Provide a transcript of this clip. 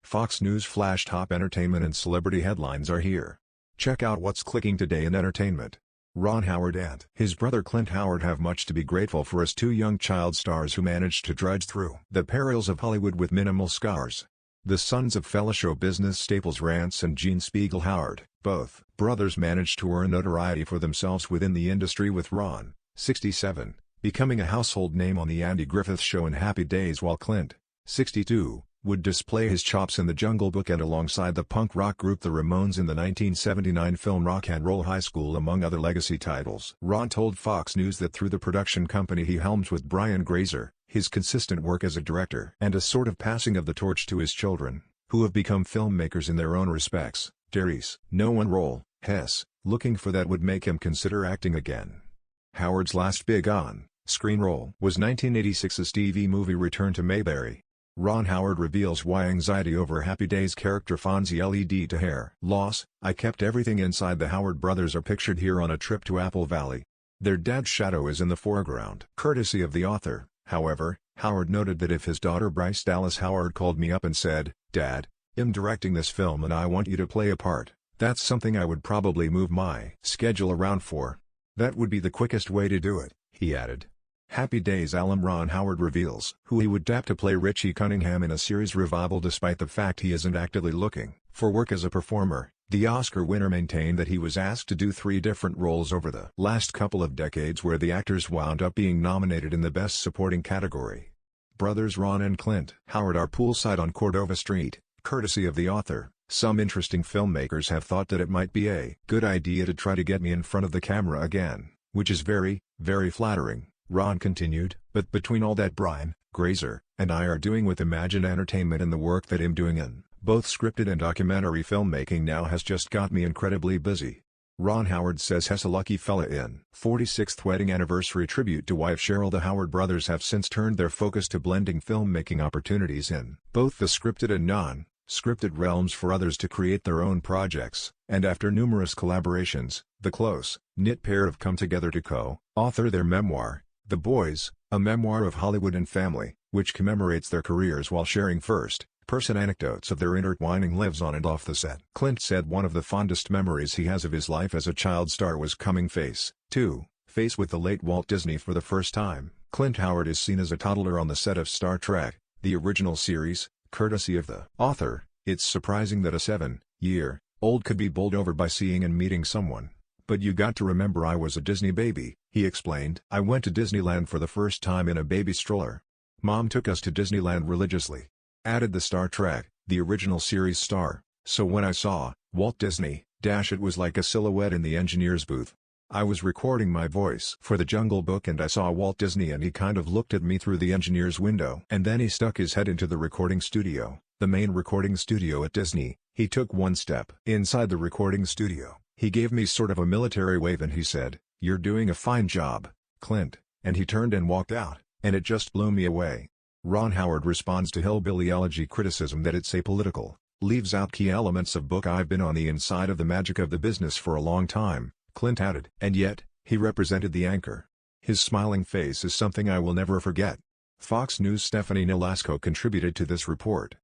Fox News Flash top entertainment and celebrity headlines are here. Check out what's clicking today in entertainment. Ron Howard and his brother Clint Howard have much to be grateful for as two young child stars who managed to trudge through the perils of Hollywood with minimal scars. The sons of fellow show business staples Rance and Gene Spiegel Howard, both brothers managed to earn notoriety for themselves within the industry, with Ron, 67, becoming a household name on The Andy Griffith Show and Happy Days, while Clint, 62, would display his chops in The Jungle Book and alongside the punk rock group The Ramones in the 1979 film Rock and Roll High School, among other legacy titles. Ron told Fox News that through the production company he helms with Brian Grazer, his consistent work as a director and a sort of passing of the torch to his children, who have become filmmakers in their own respects, Darius, no one role, Hess, looking for that would make him consider acting again. Howard's last big on-screen role was 1986's TV movie Return to Mayberry. Ron Howard reveals why anxiety over Happy Days character Fonzie led to hair loss. "I kept everything inside." The Howard brothers are pictured here on a trip to Apple Valley. Their dad's shadow is in the foreground. Courtesy of the author, however, Howard noted that if his daughter Bryce Dallas Howard called me up and said, "Dad, I'm directing this film and I want you to play a part," that's something I would probably move my schedule around for. That would be the quickest way to do it, he added. Happy Days alum Ron Howard reveals who he would tap to play Richie Cunningham in a series revival. Despite the fact he isn't actively looking for work as a performer, the Oscar winner maintained that he was asked to do 3 different roles over the last couple of decades, where the actors wound up being nominated in the Best Supporting category. Brothers Ron and Clint Howard are poolside on Cordova Street, courtesy of the author. "Some interesting filmmakers have thought that it might be a good idea to try to get me in front of the camera again, which is very, very flattering," Ron continued. "But between all that Brian, Grazer, and I are doing with Imagine Entertainment and the work that I'm doing in both scripted and documentary filmmaking now has just got me incredibly busy." Ron Howard says Hess a lucky fella in 46th wedding anniversary tribute to wife Cheryl. The Howard brothers have since turned their focus to blending filmmaking opportunities in both the scripted and non-scripted realms for others to create their own projects, and after numerous collaborations, the close-knit pair have come together to co-author their memoir, The Boys, a memoir of Hollywood and family, which commemorates their careers while sharing first-person anecdotes of their intertwining lives on and off the set. Clint said one of the fondest memories he has of his life as a child star was coming face-to-face with the late Walt Disney for the first time. Clint Howard is seen as a toddler on the set of Star Trek, the original series, courtesy of the author. "It's surprising that a 7-year-old could be bowled over by seeing and meeting someone. But you got to remember I was a Disney baby," he explained. "I went to Disneyland for the first time in a baby stroller. Mom took us to Disneyland religiously," added the Star Trek, the original series star. "So when I saw Walt Disney, it was like a silhouette in the engineer's booth. I was recording my voice for The Jungle Book and I saw Walt Disney and he kind of looked at me through the engineer's window. And then he stuck his head into the recording studio, the main recording studio at Disney. He took one step inside the recording studio. He gave me sort of a military wave and he said, 'You're doing a fine job, Clint,' and he turned and walked out, and it just blew me away." Ron Howard responds to Hillbilly Elegy criticism that it's apolitical, leaves out key elements of book. "I've been on the inside of the magic of the business for a long time," Clint added. "And yet, he represented the anchor. His smiling face is something I will never forget." Fox News' Stephanie Nolasco contributed to this report.